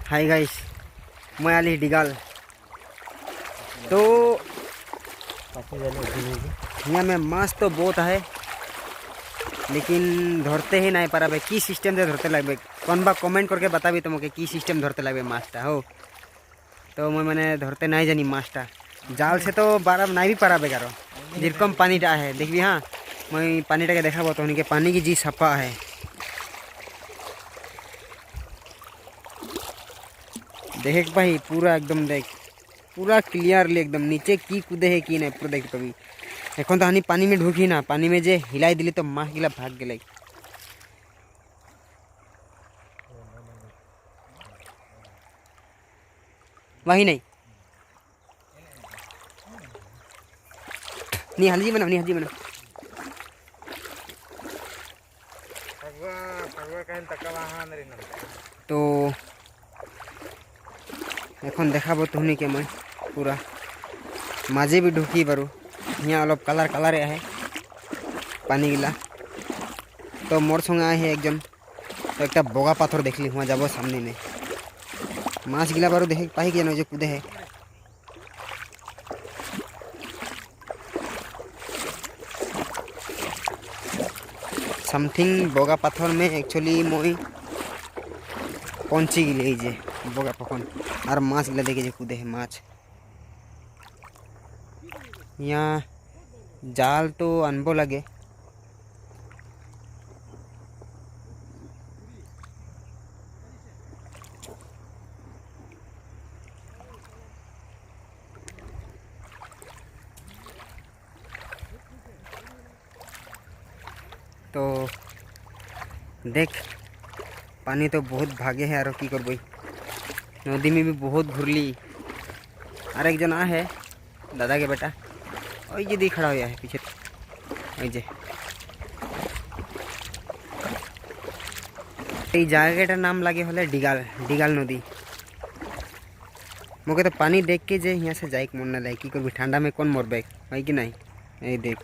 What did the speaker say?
Hi guys, मैं आली डिगाल। तो यहाँ में माछ तो बहुत है, लेकिन धरते ही नहीं पारा की सिस्टम से धरते लगे। कौन बा कमेंट करके बताबी तुमके की सिस्टम धरते लगे माछटा हो। तो मैं मैंने धरते नहीं जानी माछटा जाल से तो बारा नहीं भी पारा बेगारो जेरकम पानीटा है देखबी। हाँ मैं पानीटा के देखा तो उनके पानी की जी सफा है। देख भाई पूरा एकदम देख पूरा क्लियरली एकदम नीचे की कूदे है कि नहीं पूरा देख पाबी। एखन तो हानि पानी में ढुकी ना, पानी में जे हिलाई दिली तो माछ गिला भाग गए। वही नहीं नहीं हल्दी बनाओ, नहीं हल्दी बनाओ। तो एखन देखा तुहनी के मैं पूरा माझे भी ढुकी बारू यहाँ अलग कलर कलर है पानी गिला। तो मोर संगे आए है एकजन, तो एक बगा पाथर देखली वहाँ जाब सामने में माछ गिला बारू देख पाही कि जो कूदे है। समथिंग बगा पाथर में एक्चुअली मैं पहुंची गिले जे बगा पकन और माछ गिला देखे कूदे है माछ। यहाँ जाल तो अनबो लगे, तो देख पानी तो बहुत भागे है। और की करबई नदी में भी बहुत घुरली। और एक जना है दादा के बेटा और ये दी खड़ा हुआ है पीछे जे जगह नाम लगे हले डिगाल डिगाल नदी। मोके तो पानी देख के जे यहाँ से जाए मन ना लगे की करबी ठंडा में कौन मरबे है कि नहीं। ये देख